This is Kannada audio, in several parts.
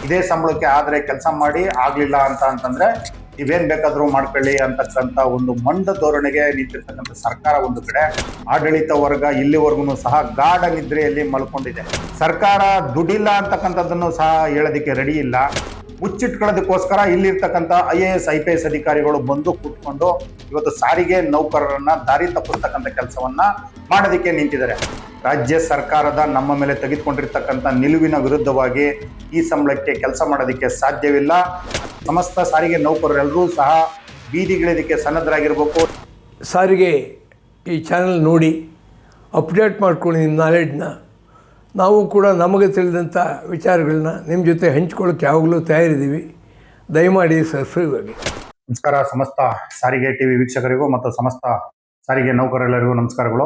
ಇದೇ ಸಂಬಳಕ್ಕೆ ಆದ್ರೆ ಕೆಲಸ ಮಾಡಿ ಆಗ್ಲಿಲ್ಲ ಅಂತಂದ್ರೆ ನೀವೇನ್ ಬೇಕಾದ್ರೂ ಮಾಡ್ಕೊಳ್ಳಿ ಅಂತಕ್ಕಂಥ ಒಂದು ಮಂಡ ಧೋರಣೆಗೆ ನಿಂತಿರ್ತಕ್ಕಂಥ ಸರ್ಕಾರ ಒಂದು ಕಡೆ, ಆಡಳಿತ ವರ್ಗ ಇಲ್ಲಿವರೆಗೂ ಸಹ ಗಾಢ ನಿದ್ರೆಯಲ್ಲಿ ಮಲ್ಕೊಂಡಿದೆ. ಸರ್ಕಾರ ದುಡ್ಡಿಲ್ಲ ಅಂತಕ್ಕಂಥದ್ದನ್ನು ಸಹ ಹೇಳೋದಕ್ಕೆ ರೆಡಿ ಇಲ್ಲ. ಮುಚ್ಚಿಟ್ಕೊಳ್ಳೋದಕ್ಕೋಸ್ಕರ ಇಲ್ಲಿರ್ತಕ್ಕಂಥ IAS IPS ಅಧಿಕಾರಿಗಳು ಬಂದು ಕೂತ್ಕೊಂಡು ಇವತ್ತು ಸಾರಿಗೆ ನೌಕರರನ್ನ ದಾರಿ ತಪ್ಪಿಸ್ತಕ್ಕಂಥ ಕೆಲಸವನ್ನ ಮಾಡೋದಕ್ಕೆ ನಿಂತಿದ್ದಾರೆ. ರಾಜ್ಯ ಸರ್ಕಾರದ ನಮ್ಮ ಮೇಲೆ ತೆಗೆದುಕೊಂಡಿರ್ತಕ್ಕಂಥ ನಿಲುವಿನ ವಿರುದ್ಧವಾಗಿ ಈ ಸಂಬಳಕ್ಕೆ ಕೆಲಸ ಮಾಡೋದಕ್ಕೆ ಸಾಧ್ಯವಿಲ್ಲ. ಸಮಸ್ತ ಸಾರಿಗೆ ನೌಕರರೆಲ್ಲರೂ ಸಹ ಬೀದಿಗಿಳಿದಕ್ಕೆ ಸನ್ನದ್ಧರಾಗಿರ್ಬೇಕು. ಸಾರಿಗೆ ಈ ಚಾನಲ್ ನೋಡಿ ಅಪ್ಡೇಟ್ ಮಾಡ್ಕೊಳ್ಳಿ ನಿಮ್ಮ ನಾಲೆಡ್ಜನ್ನ. ನಾವು ಕೂಡ ನಮಗೆ ತಿಳಿದಂಥ ವಿಚಾರಗಳನ್ನ ನಿಮ್ಮ ಜೊತೆ ಹಂಚ್ಕೊಳ್ಳೋಕ್ಕೆ ಯಾವಾಗಲೂ ತಯಾರಿದ್ದೀವಿ. ದಯಮಾಡಿ ಸಬ್ಸ್ಕ್ರೈಬ್ ಆಗಿ. ನಮಸ್ಕಾರ ಸಮಸ್ತ ಸಾರಿಗೆ TV ವೀಕ್ಷಕರಿಗೂ ಮತ್ತು ಸಮಸ್ತ ಸಾರಿಗೆ ನೌಕರರೆಲ್ಲರಿಗೂ ನಮಸ್ಕಾರಗಳು.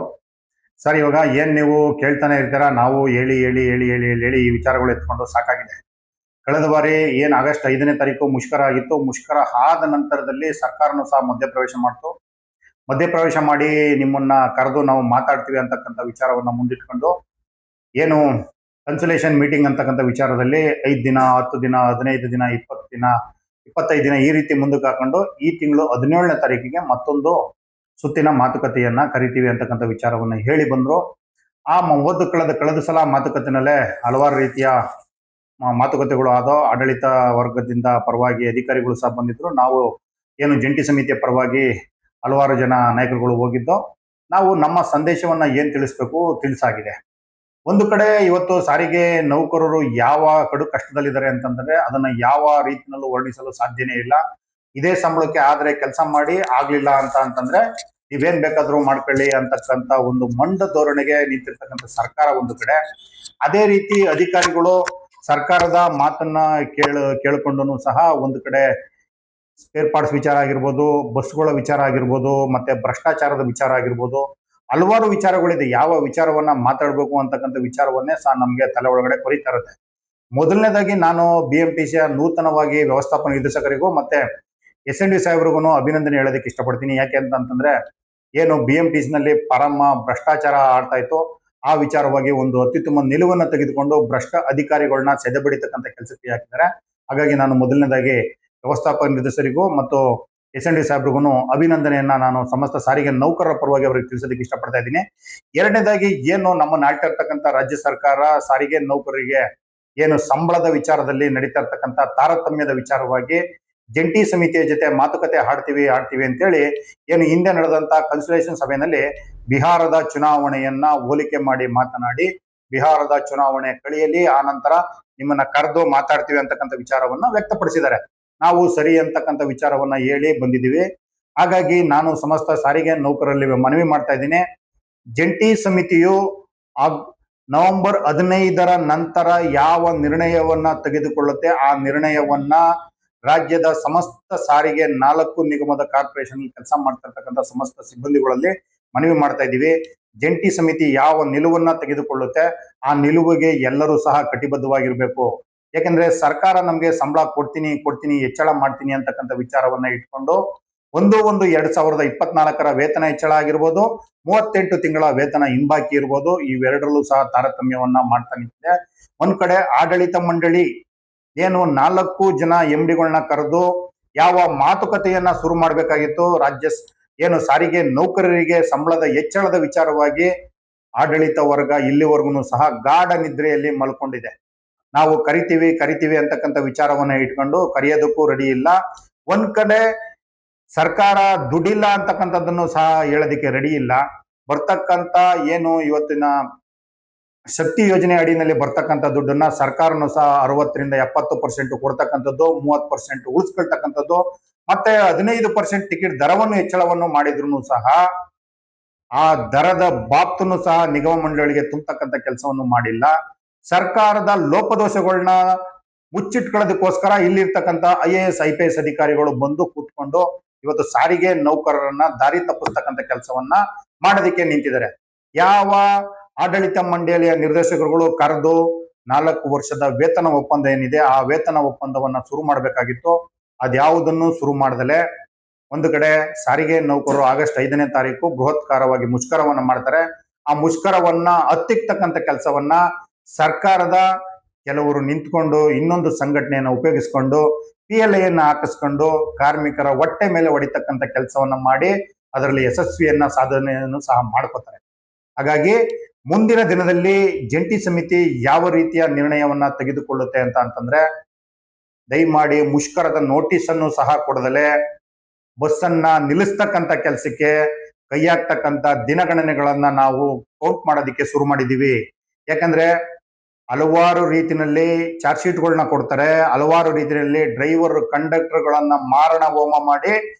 ಸರ್, ಇವಾಗ ಏನು ನೀವು ಕೇಳ್ತಾನೆ ಇರ್ತೀರಾ, ನಾವು ಹೇಳಿ ಹೇಳಿ ಹೇಳಿ ಹೇಳಿ ಹೇಳಿ ಹೇಳಿ ಈ ವಿಚಾರಗಳು ಎತ್ಕೊಂಡು ಸಾಕಾಗಿದೆ. ಕಳೆದ ಬಾರಿ ಏನು ಆಗಸ್ಟ್ 5ನೇ ತಾರೀಕು ಮುಷ್ಕರ ಆಗಿತ್ತು. ಮುಷ್ಕರ ಆದ ನಂತರದಲ್ಲಿ ಸರ್ಕಾರನೂ ಸಹ ಮಧ್ಯಪ್ರವೇಶ ಮಾಡ್ತು. ಮಧ್ಯಪ್ರವೇಶ ಮಾಡಿ ನಿಮ್ಮನ್ನ ಕರೆದು ನಾವು ಮಾತಾಡ್ತೀವಿ ಅಂತಕ್ಕಂಥ ವಿಚಾರವನ್ನ ಮುಂದಿಟ್ಕೊಂಡು ಏನು ಕನ್ಸಲೇಷನ್ ಮೀಟಿಂಗ್ ಅಂತಕ್ಕಂಥ ವಿಚಾರದಲ್ಲಿ 5 ದಿನ 10 ದಿನ 15 ದಿನ 20 ದಿನ 25 ದಿನ ಈ ರೀತಿ ಮುಂದಕ್ಕೆ ಹಾಕೊಂಡು ಈ ತಿಂಗಳು 17ನೇ ತಾರೀಕಿಗೆ ಮತ್ತೊಂದು ಸುತ್ತಿನ ಮಾತುಕತೆಯನ್ನ ಕರಿತೀವಿ ಅಂತಕ್ಕಂಥ ವಿಚಾರವನ್ನ ಹೇಳಿ ಬಂದ್ರು. ಆ ಕಳೆದ ಸಲ ಮಾತುಕತೆನಲ್ಲೇ ಹಲವಾರು ರೀತಿಯ ಮಾತುಕತೆಗಳು ಆದೋ. ಆಡಳಿತ ವರ್ಗದಿಂದ ಪರವಾಗಿ ಅಧಿಕಾರಿಗಳು ಸಹ ಬಂದಿದ್ರು. ನಾವು ಏನು ಜಂಟಿ ಸಮಿತಿಯ ಪರವಾಗಿ ಹಲವಾರು ಜನ ನಾಯಕರುಗಳು ಹೋಗಿದ್ದೋ. ನಾವು ನಮ್ಮ ಸಂದೇಶವನ್ನ ಏನ್ ತಿಳಿಸ್ಬೇಕು ತಿಳಿಸಾಗಿದೆ. ಒಂದು ಕಡೆ ಇವತ್ತು ಸಾರಿಗೆ ನೌಕರರು ಯಾವ ಕಡು ಕಷ್ಟದಲ್ಲಿದ್ದಾರೆ ಅಂತಂದ್ರೆ ಅದನ್ನ ಯಾವ ರೀತಿಯಲ್ಲೂ ವರ್ಣಿಸಲು ಸಾಧ್ಯನೇ ಇಲ್ಲ. ಇದೇ ಸಂಬಳಕ್ಕೆ ಆದ್ರೆ ಕೆಲಸ ಮಾಡಿ ಆಗ್ಲಿಲ್ಲ ಅಂತಂದ್ರೆ ನೀವೇನ್ ಬೇಕಾದ್ರೂ ಮಾಡ್ಕೊಳ್ಳಿ ಅಂತಕ್ಕಂಥ ಒಂದು ಮಂಡ ಧೋರಣೆಗೆ ನಿಂತಿರ್ತಕ್ಕಂಥ ಸರ್ಕಾರ ಒಂದು ಕಡೆ, ಅದೇ ರೀತಿ ಅಧಿಕಾರಿಗಳು ಸರ್ಕಾರದ ಮಾತನ್ನ ಕೇಳ್ಕೊಂಡು ಸಹ ಒಂದು ಕಡೆ ಸ್ಪೇರ್ ಪಾರ್ಟ್ಸ್ ವಿಚಾರ ಆಗಿರ್ಬೋದು, ಬಸ್ಗಳ ವಿಚಾರ ಆಗಿರ್ಬೋದು, ಮತ್ತೆ ಭ್ರಷ್ಟಾಚಾರದ ವಿಚಾರ ಆಗಿರ್ಬೋದು, ಹಲವಾರು ವಿಚಾರಗಳಿದೆ. ಯಾವ ವಿಚಾರವನ್ನ ಮಾತಾಡ್ಬೇಕು ಅಂತಕ್ಕಂಥ ವಿಚಾರವನ್ನೇ ಸಹ ನಮ್ಗೆ ತಲೆ ಒಳಗಡೆ ಕೊರಿತಾ ಇರುತ್ತೆ. ಮೊದಲನೇದಾಗಿ ನಾನು BMTC ನೂತನವಾಗಿ ವ್ಯವಸ್ಥಾಪನಾ ನಿರ್ದೇಶಕರಿಗೂ ಮತ್ತೆ SND ಸಾಹೇಬ್ರಿಗೂ ಅಭಿನಂದನೆ ಹೇಳೋದಕ್ಕೆ ಇಷ್ಟಪಡ್ತೀನಿ. ಯಾಕೆ ಅಂತಂದ್ರೆ ಏನು BMTC ನಲ್ಲಿ ಪರಮ ಭ್ರಷ್ಟಾಚಾರ ಆಡ್ತಾ ಇತ್ತು, ಆ ವಿಚಾರವಾಗಿ ಒಂದು ಅತ್ಯುತ್ತಮ ನಿಲುವನ್ನು ತೆಗೆದುಕೊಂಡು ಭ್ರಷ್ಟ ಅಧಿಕಾರಿಗಳನ್ನ ಸೆದೆಬಡಿತಕ್ಕಂಥ ಕೆಲಸಕ್ಕೆ ಹಾಕಿದ್ದಾರೆ. ಹಾಗಾಗಿ ನಾನು ಮೊದಲನೇದಾಗಿ ವ್ಯವಸ್ಥಾಪಕ ನಿರ್ದೇಶಕರಿಗೂ ಮತ್ತು SND ಸಾಹೇಬ್ರಿಗೂ ಅಭಿನಂದನೆಯನ್ನ ನಾನು ಸಮಸ್ತ ಸಾರಿಗೆ ನೌಕರರ ಪರವಾಗಿ ಅವರಿಗೆ ತಿಳಿಸೋದಕ್ಕೆ ಇಷ್ಟಪಡ್ತಾ ಇದ್ದೀನಿ. ಎರಡನೇದಾಗಿ ಏನು ನಮ್ಮನ್ನ ಆಳ್ತಾ ಇರ್ತಕ್ಕಂಥ ರಾಜ್ಯ ಸರ್ಕಾರ ಸಾರಿಗೆ ನೌಕರರಿಗೆ ಏನು ಸಂಬಳದ ವಿಚಾರದಲ್ಲಿ ನಡೀತಾ ಇರ್ತಕ್ಕಂಥ ತಾರತಮ್ಯದ ವಿಚಾರವಾಗಿ ಜಂಟಿ ಸಮಿತಿಯ ಜೊತೆ ಮಾತುಕತೆ ಆಡ್ತೀವಿ ಅಂತೇಳಿ ಏನು ಹಿಂದೆ ನಡೆದಂತ ಕನ್ಸಲ್ಟೇಷನ್ ಸಭೆಯಲ್ಲಿ ಬಿಹಾರದ ಚುನಾವಣೆಯನ್ನ ಹೋಲಿಕೆ ಮಾಡಿ ಮಾತನಾಡಿ ಬಿಹಾರದ ಚುನಾವಣೆ ಕಳೆಯಲಿ, ಆ ನಂತರ ನಿಮ್ಮನ್ನ ಕರೆದು ಮಾತಾಡ್ತೀವಿ ಅಂತಕ್ಕಂಥ ವಿಚಾರವನ್ನ ವ್ಯಕ್ತಪಡಿಸಿದ್ದಾರೆ. ನಾವು ಸರಿ ಅಂತಕ್ಕಂಥ ವಿಚಾರವನ್ನ ಹೇಳಿ ಬಂದಿದ್ದೀವಿ. ಹಾಗಾಗಿ ನಾನು ಸಮಸ್ತ ಸಾರಿಗೆ ನೌಕರರಲ್ಲಿ ಮನವಿ ಮಾಡ್ತಾ ಇದ್ದೀನಿ, ಜಂಟಿ ಸಮಿತಿಯು ನವೆಂಬರ್ 15ರ ನಂತರ ಯಾವ ನಿರ್ಣಯವನ್ನ ತೆಗೆದುಕೊಳ್ಳುತ್ತೆ ಆ ನಿರ್ಣಯವನ್ನ ರಾಜ್ಯದ ಸಮಸ್ತ ಸಾರಿಗೆ 4 ನಿಗಮದ ಕಾರ್ಪೊರೇಷನ್ ಕೆಲಸ ಮಾಡ್ತಿರ್ತಕ್ಕಂಥ ಸಮಸ್ತ ಸಿಬ್ಬಂದಿಗಳಲ್ಲಿ ಮನವಿ ಮಾಡ್ತಾ ಇದ್ದೀವಿ. ಜಂಟಿ ಸಮಿತಿ ಯಾವ ನಿಲುವನ್ನ ತೆಗೆದುಕೊಳ್ಳುತ್ತೆ ಆ ನಿಲುವಿಗೆ ಎಲ್ಲರೂ ಸಹ ಕಟಿಬದ್ಧವಾಗಿರ್ಬೇಕು. ಯಾಕಂದ್ರೆ ಸರ್ಕಾರ ನಮ್ಗೆ ಸಂಬಳ ಕೊಡ್ತೀನಿ ಹೆಚ್ಚಳ ಮಾಡ್ತೀನಿ ಅಂತಕ್ಕಂಥ ವಿಚಾರವನ್ನ ಇಟ್ಕೊಂಡು 1/1/2024ರ ವೇತನ ಹೆಚ್ಚಳ ಆಗಿರ್ಬೋದು, 38 ತಿಂಗಳ ವೇತನ ಹಿಂಬಾಕಿ ಇರ್ಬೋದು, ಇವೆರಡರಲ್ಲೂ ಸಹ ತಾರತಮ್ಯವನ್ನ ಮಾಡ್ತಾ ನಿಂತಿದೆ. ಒಂದ್ ಕಡೆ ಆಡಳಿತ ಮಂಡಳಿ ಏನು 4 ಜನ MDಗಳನ್ನ ಕರೆದು ಯಾವ ಮಾತುಕತೆಯನ್ನ ಶುರು ಮಾಡ್ಬೇಕಾಗಿತ್ತು, ಏನು ಸಾರಿಗೆ ನೌಕರರಿಗೆ ಸಂಬಳದ ಹೆಚ್ಚಳದ ವಿಚಾರವಾಗಿ ಆಡಳಿತ ವರ್ಗ ಇಲ್ಲಿವರೆಗೂ ಸಹ ಗಾಢ ನಿದ್ರೆಯಲ್ಲಿ ಮಲ್ಕೊಂಡಿದೆ. ನಾವು ಕರಿತೀವಿ ಅಂತಕ್ಕಂಥ ವಿಚಾರವನ್ನ ಇಟ್ಕೊಂಡು ಕರೆಯೋದಕ್ಕೂ ರೆಡಿ ಇಲ್ಲ. ಒಂದ್ ಕಡೆ ಸರ್ಕಾರ ದುಡ್ಡಿಲ್ಲ ಅಂತಕ್ಕಂಥದ್ದನ್ನು ಸಹ ಹೇಳೋದಕ್ಕೆ ರೆಡಿ ಇಲ್ಲ. ಬರ್ತಕ್ಕಂಥ ಏನು ಇವತ್ತಿನ ಶಕ್ತಿ ಯೋಜನೆ ಅಡಿನಲ್ಲಿ ಬರ್ತಕ್ಕಂಥ ದುಡ್ಡನ್ನ ಸರ್ಕಾರನು ಸಹ 60ರಿಂದ 70% ಕೊಡ್ತಕ್ಕಂಥದ್ದು, 30% ಉಳಿಸ್ಕೊಳ್ತಕ್ಕಂಥದ್ದು, ಮತ್ತೆ 15% ಟಿಕೆಟ್ ದರವನ್ನು ಹೆಚ್ಚಳವನ್ನು ಮಾಡಿದ್ರು ಸಹ ಆ ದರದ ಬಾಬ್ತನ್ನು ಸಹ ನಿಗಮ ಮಂಡಳಿಗೆ ತುಂಬತಕ್ಕಂಥ ಕೆಲಸವನ್ನು ಮಾಡಿಲ್ಲ. ಸರ್ಕಾರದ ಲೋಪದೋಷಗಳನ್ನ ಮುಚ್ಚಿಟ್ಕೊಳ್ಳೋದಕ್ಕೋಸ್ಕರ ಇಲ್ಲಿರ್ತಕ್ಕಂಥ IAS IPS ಅಧಿಕಾರಿಗಳು ಬಂದು ಕೂತ್ಕೊಂಡು ಇವತ್ತು ಸಾರಿಗೆ ನೌಕರರನ್ನ ದಾರಿ ತಪ್ಪಿಸ್ತಕ್ಕಂಥ ಕೆಲಸವನ್ನ ಮಾಡೋದಕ್ಕೆ ನಿಂತಿದ್ದಾರೆ. ಯಾವ ಆಡಳಿತ ಮಂಡಳಿಯ ನಿರ್ದೇಶಕರುಗಳು ಕರೆದು 4 ವರ್ಷದ ವೇತನ ಒಪ್ಪಂದ ಏನಿದೆ ಆ ವೇತನ ಒಪ್ಪಂದವನ್ನ ಶುರು ಮಾಡಬೇಕಾಗಿತ್ತು, ಅದ್ಯಾವುದನ್ನು ಶುರು ಮಾಡದಲೆ ಒಂದು ಕಡೆ ಸಾರಿಗೆ ನೌಕರರು ಆಗಸ್ಟ್ 5ನೇ ತಾರೀಕು ಬೃಹತ್ಕಾರವಾಗಿ ಮುಷ್ಕರವನ್ನ ಮಾಡ್ತಾರೆ. ಆ ಮುಷ್ಕರವನ್ನ ಹತ್ತಿಕ್ಕತಕ್ಕಂಥ ಕೆಲಸವನ್ನ ಸರ್ಕಾರದ ಕೆಲವರು ನಿಂತ್ಕೊಂಡು ಇನ್ನೊಂದು ಸಂಘಟನೆಯನ್ನು ಉಪಯೋಗಿಸ್ಕೊಂಡು PLI ಹಾಕಿಸ್ಕೊಂಡು ಕಾರ್ಮಿಕರ ಹೊಟ್ಟೆ ಮೇಲೆ ಹೊಡಿತಕ್ಕಂಥ ಕೆಲಸವನ್ನ ಮಾಡಿ ಅದರಲ್ಲಿ ಯಶಸ್ವಿಯನ್ನ ಸಾಧನೆಯನ್ನು ಸಹ ಮಾಡ್ಕೋತಾರೆ. ಹಾಗಾಗಿ ಮುಂದಿನ ದಿನದಲ್ಲಿ ಜಂಟಿ ಸಮಿತಿ ಯಾವ ರೀತಿಯ ನಿರ್ಣಯವನ್ನ ತೆಗೆದುಕೊಳ್ಳುತ್ತೆ ಅಂತಂದ್ರೆ, ದಯಮಾಡಿ ಮುಷ್ಕರದ ನೋಟಿಸ್ ಅನ್ನು ಸಹ ಕೊಡದಲೆ ಬಸ್ ಅನ್ನ ನಿಲ್ಲಿಸ್ತಕ್ಕಂಥ ಕೆಲಸಕ್ಕೆ ಕೈ ಹಾಕ್ತಕ್ಕಂಥ ದಿನಗಣನೆಗಳನ್ನ ನಾವು ಕೌಂಟ್ ಮಾಡೋದಕ್ಕೆ ಶುರು ಮಾಡಿದೀವಿ. ಯಾಕಂದ್ರೆ ಹಲವಾರು ರೀತಿಯಲ್ಲಿ ಚಾರ್ಜ್ ಶೀಟ್ಗಳನ್ನ ಕೊಡ್ತಾರೆ, ಹಲವಾರು ರೀತಿಯಲ್ಲಿ ಡ್ರೈವರ್ ಕಂಡಕ್ಟರ್ಗಳನ್ನ ಮಾರಣ ಹೋಮ ಮಾಡಿ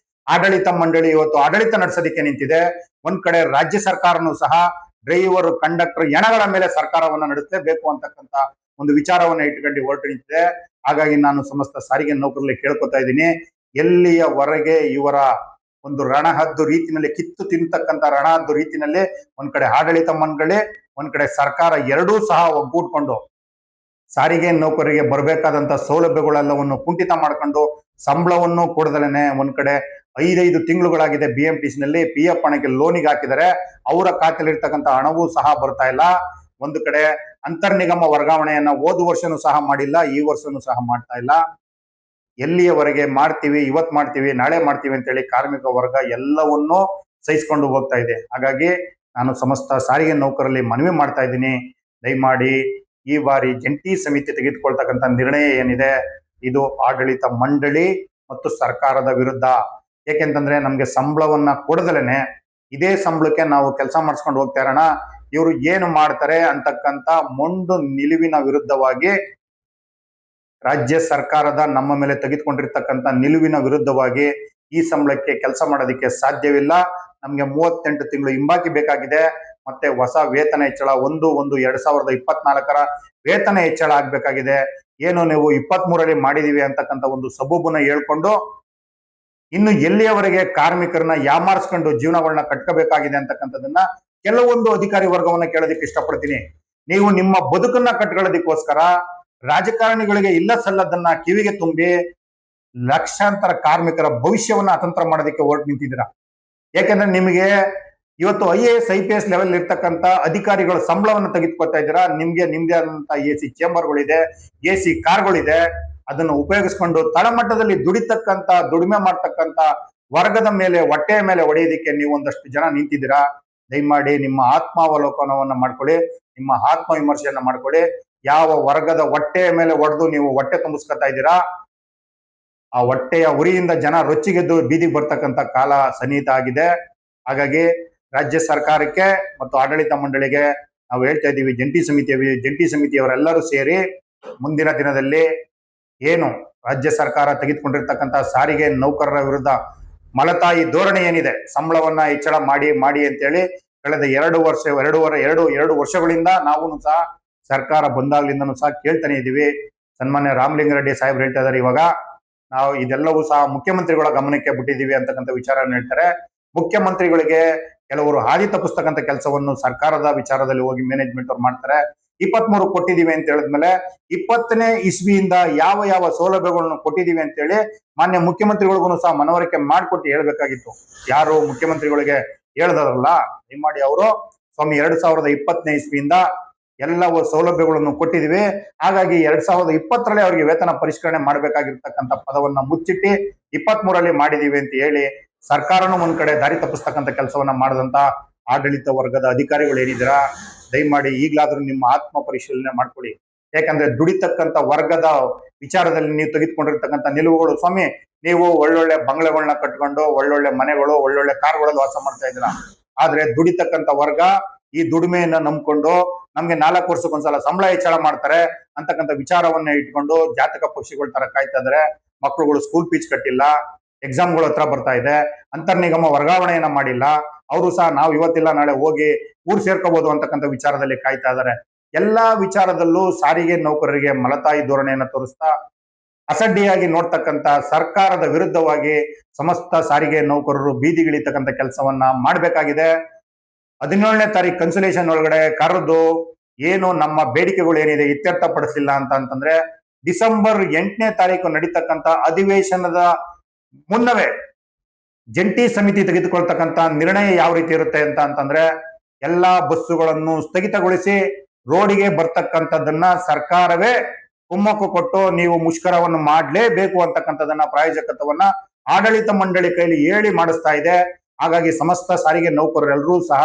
ಆಡಳಿತ ಮಂಡಳಿ ಇವತ್ತು ಆಡಳಿತ ನಡೆಸೋದಕ್ಕೆ ನಿಂತಿದೆ. ಒಂದ್ ಕಡೆ ರಾಜ್ಯ ಸರ್ಕಾರನೂ ಸಹ ಡ್ರೈವರ್ ಕಂಡಕ್ಟರ್ ಎಣಗಳ ಮೇಲೆ ಸರ್ಕಾರವನ್ನ ನಡೆಸಲೇಬೇಕು ಅಂತಕ್ಕಂಥ ಒಂದು ವಿಚಾರವನ್ನ ಇಟ್ಕೊಂಡು ಹೊರಟು ನಿಂತಿದೆ. ಹಾಗಾಗಿ ನಾನು ಸಮಸ್ತ ಸಾರಿಗೆ ನೌಕರರಲ್ಲಿ ಕೇಳ್ಕೊತಾ ಇದ್ದೀನಿ, ಎಲ್ಲಿಯವರೆಗೆ ಇವರ ಒಂದು ರಣಹದ್ದು ರೀತಿಯಲ್ಲಿ ಕಿತ್ತು ತಿಂತಕ್ಕಂಥ ರಣಹದ್ದು ರೀತಿಯಲ್ಲಿ ಒಂದ್ ಕಡೆ ಆಡಳಿತ ಮಂಡಳಿ, ಒಂದ್ ಕಡೆ ಸರ್ಕಾರ ಎರಡೂ ಸಹ ಒಗ್ಗೂಡ್ಕೊಂಡು ಸಾರಿಗೆ ನೌಕರರಿಗೆ ಬರಬೇಕಾದಂತ ಸೌಲಭ್ಯಗಳೆಲ್ಲವನ್ನು ಕುಂಠಿತ ಮಾಡ್ಕೊಂಡು ಸಂಬಳವನ್ನು ಕೊಡದಲೇನೆ ಒಂದ್ ಕಡೆ 5 ತಿಂಗಳುಗಳಾಗಿದೆ BMTC ನಲ್ಲಿ PF ಹಣಕ್ಕೆ ಲೋನಿಗೆ ಹಾಕಿದರೆ ಅವರ ಖಾತೆಯಲ್ಲಿ ಇರ್ತಕ್ಕಂಥ ಹಣವೂ ಸಹ ಬರ್ತಾ ಇಲ್ಲ. ಒಂದು ಕಡೆ ಅಂತರ್ನಿಗಮ ವರ್ಗಾವಣೆಯನ್ನ ಹೋದ ವರ್ಷನೂ ಸಹ ಮಾಡಿಲ್ಲ, ಈ ವರ್ಷನೂ ಸಹ ಮಾಡ್ತಾ ಇಲ್ಲ. ಎಲ್ಲಿಯವರೆಗೆ ಮಾಡ್ತೀವಿ, ಇವತ್ ಮಾಡ್ತೀವಿ, ನಾಳೆ ಮಾಡ್ತೀವಿ ಅಂತೇಳಿ ಕಾರ್ಮಿಕ ವರ್ಗ ಎಲ್ಲವನ್ನೂ ಸಹಿಸ್ಕೊಂಡು ಹೋಗ್ತಾ ಇದೆ. ಹಾಗಾಗಿ ನಾನು ಸಮಸ್ತ ಸಾರಿಗೆ ನೌಕರಲ್ಲಿ ಮನವಿ ಮಾಡ್ತಾ ಇದ್ದೀನಿ, ದಯಮಾಡಿ ಈ ಬಾರಿ ಜಂಟಿ ಸಮಿತಿ ತೆಗೆದುಕೊಳ್ತಕ್ಕಂಥ ನಿರ್ಣಯ ಏನಿದೆ ಇದು ಆಡಳಿತ ಮಂಡಳಿ ಮತ್ತು ಸರ್ಕಾರದ ವಿರುದ್ಧ. ಏಕೆಂತಂದ್ರೆ ನಮ್ಗೆ ಸಂಬಳವನ್ನ ಕೊಡದಲೇನೆ ಇದೇ ಸಂಬಳಕ್ಕೆ ನಾವು ಕೆಲಸ ಮಾಡಿಸ್ಕೊಂಡು ಹೋಗ್ತಾ ಇರೋಣ, ಇವರು ಏನು ಮಾಡ್ತಾರೆ ಅಂತಕ್ಕಂಥ ಮೊಂಡು ನಿಲುವಿನ ವಿರುದ್ಧವಾಗಿ, ರಾಜ್ಯ ಸರ್ಕಾರದ ನಮ್ಮ ಮೇಲೆ ತೆಗೆದುಕೊಂಡಿರ್ತಕ್ಕಂಥ ನಿಲುವಿನ ವಿರುದ್ಧವಾಗಿ ಈ ಸಂಬಳಕ್ಕೆ ಕೆಲಸ ಮಾಡೋದಕ್ಕೆ ಸಾಧ್ಯವಿಲ್ಲ. ನಮ್ಗೆ 38 ತಿಂಗಳು ಹಿಂಬಾಕಿ ಬೇಕಾಗಿದೆ. ಮತ್ತೆ ಹೊಸ ವೇತನ ಹೆಚ್ಚಳ 1/1/2024 ವೇತನ ಹೆಚ್ಚಳ ಆಗ್ಬೇಕಾಗಿದೆ. ಏನು ನೀವು 23ರಲ್ಲಿ ಮಾಡಿದೀವಿ ಅಂತಕ್ಕಂಥ ಒಂದು ಸಬೂಬನ್ನ ಹೇಳ್ಕೊಂಡು ಇನ್ನು ಎಲ್ಲಿಯವರೆಗೆ ಕಾರ್ಮಿಕರನ್ನ ಯಾಮಾರಿಸ್ಕೊಂಡು ಜೀವನಗಳನ್ನ ಕಟ್ಕೋಬೇಕಾಗಿದೆ ಅಂತಕ್ಕಂಥದನ್ನ ಕೆಲವೊಂದು ಅಧಿಕಾರಿ ವರ್ಗವನ್ನ ಕೇಳೋದಕ್ಕೆ ಇಷ್ಟಪಡ್ತೀನಿ. ನೀವು ನಿಮ್ಮ ಬದುಕನ್ನ ಕಟ್ಕೊಳ್ಳೋದಕ್ಕೋಸ್ಕರ ರಾಜಕಾರಣಿಗಳಿಗೆ ಇಲ್ಲ ಸಲ್ಲದನ್ನ ಕಿವಿಗೆ ತುಂಬಿ ಲಕ್ಷಾಂತರ ಕಾರ್ಮಿಕರ ಭವಿಷ್ಯವನ್ನ ಅತಂತ್ರ ಮಾಡೋದಕ್ಕೆ ಹೊರಟು ನಿಂತಿದ್ದೀರಾ. ಯಾಕಂದ್ರೆ ನಿಮಗೆ ಇವತ್ತು IAS IPS ಲೆವೆಲ್ ಇರ್ತಕ್ಕಂಥ ಅಧಿಕಾರಿಗಳ ಸಂಬಳವನ್ನು ತೆಗೆದುಕೊಳ್ತಾ ಇದ್ದೀರಾ. ನಿಮ್ಗೆ ನಿಮ್ದೇ ಆದಂತ AC ಚೇಂಬರ್ಗಳಿದೆ, AC ಕಾರ್ಗಳಿದೆ. ಅದನ್ನು ಉಪಯೋಗಿಸ್ಕೊಂಡು ತಳಮಟ್ಟದಲ್ಲಿ ದುಡಿಮೆ ಮಾಡ್ತಕ್ಕಂಥ ವರ್ಗದ ಮೇಲೆ ಹೊಟ್ಟೆಯ ಮೇಲೆ ಹೊಡೆಯೋದಕ್ಕೆ ನೀವು ಒಂದಷ್ಟು ಜನ ನಿಂತಿದ್ದೀರಾ. ದಯಮಾಡಿ ನಿಮ್ಮ ಆತ್ಮಾವಲೋಕನವನ್ನ ಮಾಡ್ಕೊಳ್ಳಿ, ನಿಮ್ಮ ಆತ್ಮ ವಿಮರ್ಶೆಯನ್ನ ಮಾಡ್ಕೊಳ್ಳಿ. ಯಾವ ವರ್ಗದ ಹೊಟ್ಟೆಯ ಮೇಲೆ ಹೊಡೆದು ನೀವು ಹೊಟ್ಟೆ ತುಂಬಿಸ್ಕೊತಾ ಇದ್ದೀರಾ, ಆ ಹೊಟ್ಟೆಯ ಉರಿಯಿಂದ ಜನ ರೊಚ್ಚಿಗೆದ್ದು ಬೀದಿಗೆ ಬರ್ತಕ್ಕಂಥ ಕಾಲ ಸನ್ನಿಹಿತ ಆಗಿದೆ. ಹಾಗಾಗಿ ರಾಜ್ಯ ಸರ್ಕಾರಕ್ಕೆ ಮತ್ತು ಆಡಳಿತ ಮಂಡಳಿಗೆ ನಾವು ಹೇಳ್ತಾ ಇದ್ದೀವಿ, ಜಂಟಿ ಸಮಿತಿಯವರೆಲ್ಲರೂ ಸೇರಿ ಮುಂದಿನ ದಿನದಲ್ಲಿ ಏನು ರಾಜ್ಯ ಸರ್ಕಾರ ತೆಗೆದುಕೊಂಡಿರ್ತಕ್ಕಂಥ ಸಾರಿಗೆ ನೌಕರರ ವಿರುದ್ಧ ಮಲತಾಯಿ ಧೋರಣೆ ಏನಿದೆ, ಸಂಬಳವನ್ನ ಹೆಚ್ಚಳ ಮಾಡಿ ಅಂತೇಳಿ ಕಳೆದ 2 ವರ್ಷಗಳಿಂದ ನಾವು ಸಹ ಸರ್ಕಾರ ಬಂದಾಗ್ಲಿಂದನೂ ಸಹ ಕೇಳ್ತಾನೆ ಇದ್ದೀವಿ. ಸನ್ಮಾನ್ಯ ರಾಮಲಿಂಗಾರೆಡ್ಡಿ ಸಾಹೇಬ್ರು ಹೇಳ್ತಾ ಇದ್ದಾರೆ, ಇವಾಗ ನಾವು ಇದೆಲ್ಲವೂ ಸಹ ಮುಖ್ಯಮಂತ್ರಿಗಳ ಗಮನಕ್ಕೆ ಬಿಟ್ಟಿದ್ದೀವಿ ಅಂತಕ್ಕಂಥ ವಿಚಾರವನ್ನು ಹೇಳ್ತಾರೆ. ಮುಖ್ಯಮಂತ್ರಿಗಳಿಗೆ ಕೆಲವರು ಹಾದಿ ತಪ್ಪಿಸ್ತಕ್ಕಂಥ ಕೆಲಸವನ್ನು ಸರ್ಕಾರದ ವಿಚಾರದಲ್ಲಿ ಹೋಗಿ ಮ್ಯಾನೇಜ್ಮೆಂಟ್ ಅವ್ರು ಮಾಡ್ತಾರೆ. 23 ಕೊಟ್ಟಿದ್ದೀವಿ ಅಂತ ಹೇಳಿದ್ಮೇಲೆ 20ನೇ ಇಸ್ವಿಯಿಂದ ಯಾವ ಸೌಲಭ್ಯಗಳನ್ನು ಕೊಟ್ಟಿದ್ದೀವಿ ಅಂತೇಳಿ ಮಾನ್ಯ ಮುಖ್ಯಮಂತ್ರಿಗಳಿಗೂ ಸಹ ಮನವರಿಕೆ ಮಾಡಿಕೊಟ್ಟು ಹೇಳ್ಬೇಕಾಗಿತ್ತು. ಯಾರು ಮುಖ್ಯಮಂತ್ರಿಗಳಿಗೆ ಹೇಳ್ದಾರಲ್ಲ, ಮಾಡಿ ಅವರು ಸ್ವಾಮಿ 2020ನೇ ಇಸ್ವಿಯಿಂದ ಎಲ್ಲವೂ ಸೌಲಭ್ಯಗಳನ್ನು ಕೊಟ್ಟಿದ್ದೀವಿ, ಹಾಗಾಗಿ 2020ರಲ್ಲಿ ಅವರಿಗೆ ವೇತನ ಪರಿಷ್ಕರಣೆ ಮಾಡಬೇಕಾಗಿರ್ತಕ್ಕಂಥ ಪದವನ್ನ ಮುಚ್ಚಿಟ್ಟು 23ರಲ್ಲಿ ಮಾಡಿದೀವಿ ಅಂತ ಹೇಳಿ ಸರ್ಕಾರನೂ ಒಂದ್ ಕಡೆ ದಾರಿ ತಪ್ಪಿಸ್ತಕ್ಕಂಥ ಕೆಲಸವನ್ನ ಮಾಡದಂತ ಆಡಳಿತ ವರ್ಗದ ಅಧಿಕಾರಿಗಳು ಏನಿದ್ದೀರಾ, ದಯಮಾಡಿ ಈಗಲಾದ್ರೂ ನಿಮ್ಮ ಆತ್ಮ ಪರಿಶೀಲನೆ ಮಾಡ್ಕೊಳ್ಳಿ. ಯಾಕಂದ್ರೆ ದುಡಿತಕ್ಕಂಥ ವರ್ಗದ ವಿಚಾರದಲ್ಲಿ ನೀವು ತೆಗೆದುಕೊಂಡಿರ್ತಕ್ಕಂಥ ನಿಲುವುಗಳು, ಸ್ವಾಮಿ ನೀವು ಒಳ್ಳೊಳ್ಳೆ ಬಂಗ್ಲೆಗಳನ್ನ ಕಟ್ಕೊಂಡು ಒಳ್ಳೊಳ್ಳೆ ಮನೆಗಳು ಒಳ್ಳೊಳ್ಳೆ ಕಾರ್ಗಳಲ್ಲಿ ವಾಸ ಮಾಡ್ತಾ ಇದ್ದೀರಾ, ಆದ್ರೆ ದುಡಿತಕ್ಕಂಥ ವರ್ಗ ಈ ದುಡಿಮೆಯನ್ನ ನಂಬ್ಕೊಂಡು ನಮ್ಗೆ 4 ವರ್ಷಕ್ಕೊಂದ್ಸಲ ಸಂಬಳ ಹೆಚ್ಚಳ ಮಾಡ್ತಾರೆ ಅಂತಕ್ಕಂಥ ವಿಚಾರವನ್ನ ಇಟ್ಕೊಂಡು ಜಾತಕ ಪಕ್ಷಿಗಳ ತರ ಕಾಯ್ತಾ ಇದಾರೆ. ಮಕ್ಕಳುಗಳು ಸ್ಕೂಲ್ ಫೀಸ್ ಕಟ್ಟಿಲ್ಲ, ಎಕ್ಸಾಮ್ಗಳು ಹತ್ರ ಬರ್ತಾ ಇದೆ, ಅಂತರ್ನಿಗಮ ವರ್ಗಾವಣೆಯನ್ನ ಮಾಡಿಲ್ಲ, ಅವರು ಸಹ ನಾವು ಇವತ್ತಿಲ್ಲ ನಾಳೆ ಹೋಗಿ ಊರು ಸೇರ್ಕೋಬಹುದು ಅಂತಕ್ಕಂಥ ವಿಚಾರದಲ್ಲಿ ಕಾಯ್ತಾ ಇದ್ದಾರೆ. ಎಲ್ಲಾ ವಿಚಾರದಲ್ಲೂ ಸಾರಿಗೆ ನೌಕರರಿಗೆ ಮಲತಾಯಿ ಧೋರಣೆಯನ್ನ ತೋರಿಸ್ತಾ ಅಸಡ್ಡಿಯಾಗಿ ನೋಡ್ತಕ್ಕಂಥ ಸರ್ಕಾರದ ವಿರುದ್ಧವಾಗಿ ಸಮಸ್ತ ಸಾರಿಗೆ ನೌಕರರು ಬೀದಿಗಿಳಿತಕ್ಕಂಥ ಕೆಲಸವನ್ನ ಮಾಡಬೇಕಾಗಿದೆ. 17ನೇ ತಾರೀಕು ಕನ್ಸಲೇಷನ್ ಒಳಗಡೆ ಕರೆದು ಏನು ನಮ್ಮ ಬೇಡಿಕೆಗಳು ಏನಿದೆ ಇತ್ಯರ್ಥಪಡಿಸಿಲ್ಲ ಅಂತಂದ್ರೆ ಡಿಸೆಂಬರ್ 8ನೇ ತಾರೀಕು ನಡೀತಕ್ಕಂಥ ಅಧಿವೇಶನದ ಮುನ್ನವೇ ಜಂಟಿ ಸಮಿತಿ ತೆಗೆದುಕೊಳ್ತಕ್ಕಂಥ ನಿರ್ಣಯ ಯಾವ ರೀತಿ ಇರುತ್ತೆ ಅಂತಂದ್ರೆ ಎಲ್ಲಾ ಬಸ್ಸುಗಳನ್ನು ಸ್ಥಗಿತಗೊಳಿಸಿ ರೋಡಿಗೆ ಬರ್ತಕ್ಕಂಥದ್ದನ್ನ ಸರ್ಕಾರವೇ ಕುಮ್ಮಕ್ಕು ಕೊಟ್ಟು ನೀವು ಮುಷ್ಕರವನ್ನು ಮಾಡಲೇಬೇಕು ಅಂತಕ್ಕಂಥದನ್ನ ಪ್ರಾಯೋಜಕತ್ವವನ್ನ ಆಡಳಿತ ಮಂಡಳಿ ಕೈಲಿ ಹೇಳಿ ಮಾಡಿಸ್ತಾ ಇದೆ. ಹಾಗಾಗಿ ಸಮಸ್ತ ಸಾರಿಗೆ ನೌಕರರೆಲ್ಲರೂ ಸಹ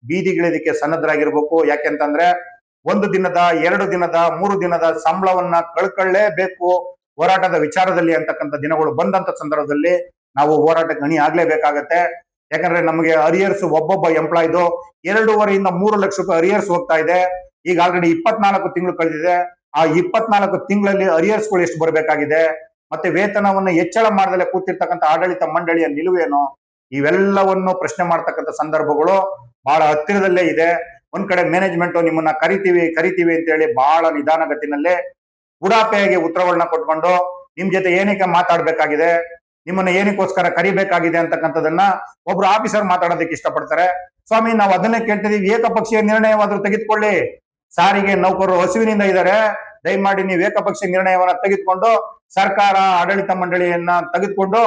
ಬೀದಿಗಿಳಿದಕ್ಕೆ ಸನ್ನದ್ಧರಾಗಿರ್ಬೇಕು. ಯಾಕೆಂತಂದ್ರೆ 1 ದಿನದ 2 ದಿನದ 3 ದಿನದ ಸಂಬಳವನ್ನ ಕಳ್ಕೊಳ್ಳೇಬೇಕು ಹೋರಾಟದ ವಿಚಾರದಲ್ಲಿ ಅಂತಕ್ಕಂಥ ದಿನಗಳು ಬಂದಂತ ಸಂದರ್ಭದಲ್ಲಿ ನಾವು ಹೋರಾಟಕ್ಕೆ ಗಣಿ ಆಗ್ಲೇಬೇಕಾಗತ್ತೆ. ಯಾಕಂದ್ರೆ ನಮಗೆ ಅರಿಯರ್ಸ್ ಒಬ್ಬೊಬ್ಬ ಎಂಪ್ಲಾಯ್ದು 2.5 ಇಂದ 3 ಲಕ್ಷ ರೂಪಾಯಿ ಅರಿಯರ್ಸ್ ಹೋಗ್ತಾ ಇದೆ. ಈಗ ಆಲ್ರೆಡಿ 24 ತಿಂಗಳು ಕಳೆದಿದೆ. ಆ 24 ತಿಂಗಳಲ್ಲಿ ಅರಿಯರ್ಸ್ಗಳು ಎಷ್ಟು ಬರಬೇಕಾಗಿದೆ, ಮತ್ತೆ ವೇತನವನ್ನು ಹೆಚ್ಚಳ ಮಾಡದಲ್ಲೇ ಕೂತಿರ್ತಕ್ಕಂಥ ಆಡಳಿತ ಮಂಡಳಿಯ ನಿಲುವೇನು, ಇವೆಲ್ಲವನ್ನು ಪ್ರಶ್ನೆ ಮಾಡ್ತಕ್ಕಂಥ ಸಂದರ್ಭಗಳು ಬಹಳ ಹತ್ತಿರದಲ್ಲೇ ಇದೆ. ಒಂದ್ ಕಡೆ ಮ್ಯಾನೇಜ್ಮೆಂಟ್ ನಿಮ್ಮನ್ನ ಕರಿತೀವಿ ಅಂತ ಹೇಳಿ ಬಹಳ ನಿಧಾನಗತಿನಲ್ಲೇ ಉಡಾಪೆಯಾಗಿ ಉತ್ತರಗಳನ್ನ ಕೊಟ್ಕೊಂಡು ನಿಮ್ ಜೊತೆ ಏನಕ್ಕೆ ಮಾತಾಡ್ಬೇಕಾಗಿದೆ, ನಿಮ್ಮನ್ನ ಏನಕ್ಕೋಸ್ಕರ ಕರಿಬೇಕಾಗಿದೆ ಅಂತಕ್ಕಂಥದನ್ನ ಒಬ್ರು ಆಫೀಸರ್ ಮಾತಾಡೋದಕ್ಕೆ ಇಷ್ಟಪಡ್ತಾರೆ. ಸ್ವಾಮಿ, ನಾವು ಅದನ್ನೇ ಕೇಳ್ತಿದೀವಿ, ಏಕಪಕ್ಷೀಯ ನಿರ್ಣಯವಾದ್ರೂ ತೆಗೆದುಕೊಳ್ಳಿ. ಸಾರಿಗೆ ನೌಕರರು ಹಸಿವಿನಿಂದ ಇದ್ದಾರೆ, ದಯಮಾಡಿ ನೀವು ಏಕಪಕ್ಷೀಯ ನಿರ್ಣಯವನ್ನ ತೆಗೆದುಕೊಂಡು ಸರ್ಕಾರ ಆಡಳಿತ ಮಂಡಳಿಯನ್ನ ತೆಗೆದುಕೊಂಡು